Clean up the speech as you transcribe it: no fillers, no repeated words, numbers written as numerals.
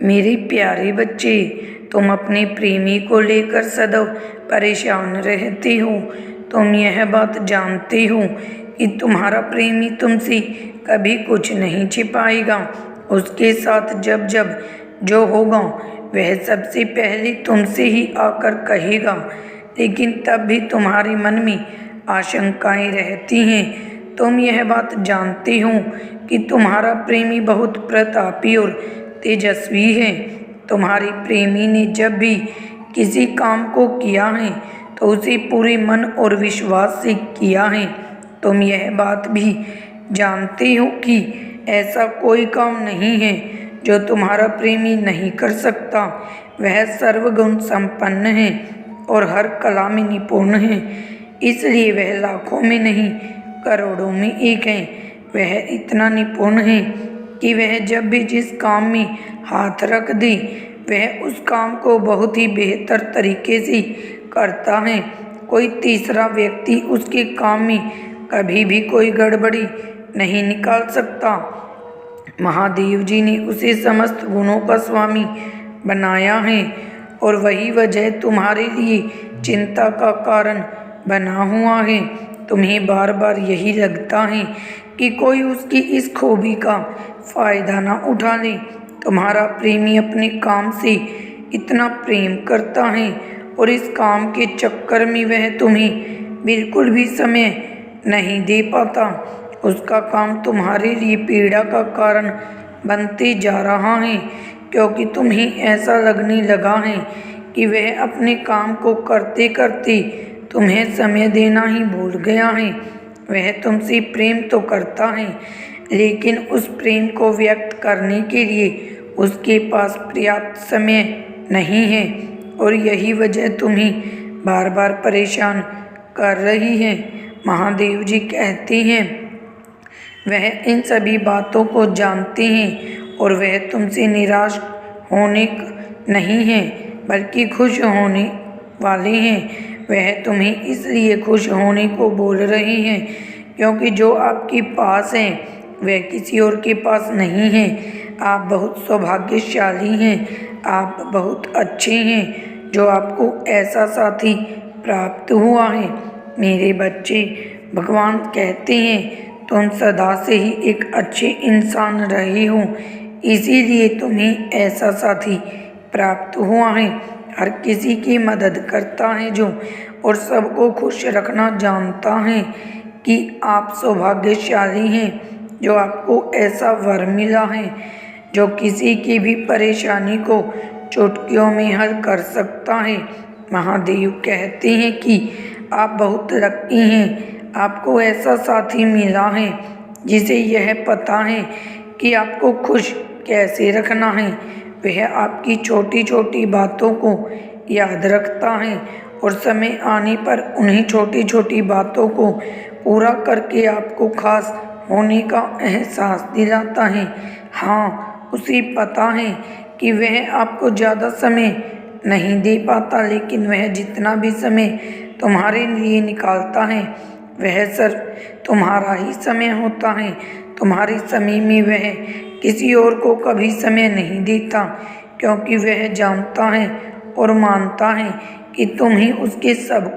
मेरे प्यारे बच्चे, तुम अपने प्रेमी को लेकर सदैव परेशान रहते हो। तुम यह बात जानते हो कि तुम्हारा प्रेमी तुमसे कभी कुछ नहीं छिपाएगा। उसके साथ जब जब जो होगा वह सबसे पहले तुमसे ही आकर कहेगा, लेकिन तब भी तुम्हारे मन में आशंकाएं रहती हैं। तुम यह बात जानते हो कि तुम्हारा प्रेमी बहुत प्रतापी और तेजस्वी है। तुम्हारे प्रेमी ने जब भी किसी काम को किया है तो उसे पूरे मन और विश्वास से किया है। तुम यह बात भी जानते हो कि ऐसा कोई काम नहीं है जो तुम्हारा प्रेमी नहीं कर सकता। वह सर्वगुण संपन्न है और हर कला में निपुण है, इसलिए वह लाखों में नहीं करोड़ों में एक है। वह इतना निपुण है कि वह जब भी जिस काम में हाथ रख दे वह उस काम को बहुत ही बेहतर तरीके से करता है। कोई तीसरा व्यक्ति उसके काम में कभी भी कोई गड़बड़ी नहीं निकाल सकता। महादेव जी ने उसे समस्त गुणों का स्वामी बनाया है और वही वजह तुम्हारे लिए चिंता का कारण बना हुआ है। तुम्हें बार बार यही लगता है कि कोई उसकी इस खूबी का फायदा ना उठा ले। तुम्हारा प्रेमी अपने काम से इतना प्रेम करता है और इस काम के चक्कर में वह तुम्हें बिल्कुल भी समय नहीं दे पाता। उसका काम तुम्हारे लिए पीड़ा का कारण बनते जा रहा है, क्योंकि तुम्हें ऐसा लगने लगा है कि वह अपने काम को करते करते तुम्हें समय देना ही भूल गया है। वह तुमसे प्रेम तो करता है, लेकिन उस प्रेम को व्यक्त करने के लिए उसके पास पर्याप्त समय नहीं है और यही वजह तुम्हें बार बार परेशान कर रही है। महादेव जी कहते हैं वह इन सभी बातों को जानते हैं और वह तुमसे निराश होने नहीं हैं बल्कि खुश होने वाले हैं। वह तुम्हें इसलिए खुश होने को बोल रहे हैं क्योंकि जो आपके पास है वह किसी और के पास नहीं है। आप बहुत सौभाग्यशाली हैं, आप बहुत अच्छे हैं जो आपको ऐसा साथी प्राप्त हुआ है। मेरे बच्चे, भगवान कहते हैं तुम सदा से ही एक अच्छे इंसान रहे हो, इसीलिए तुम्हें ऐसा साथी प्राप्त हुआ है। हर किसी की मदद करता है जो और सबको खुश रखना जानता है कि आप सौभाग्यशाली हैं जो आपको ऐसा वर मिला है जो किसी की भी परेशानी को चुटकियों में हल कर सकता है। महादेव कहते हैं कि आप बहुत लकी हैं, आपको ऐसा साथी मिला है जिसे यह पता है कि आपको खुश कैसे रखना है। वह आपकी छोटी छोटी बातों को याद रखता है और समय आने पर उन्हीं छोटी छोटी बातों को पूरा करके आपको खास होने का एहसास दिलाता है। हाँ, उसे पता है कि वह आपको ज़्यादा समय नहीं दे पाता, लेकिन वह जितना भी समय तुम्हारे लिए निकालता है वह सिर्फ तुम्हारा ही समय होता है। तुम्हारे समय में वह किसी और को कभी समय नहीं देता, क्योंकि वह जानता है और मानता है कि तुम ही उसके सब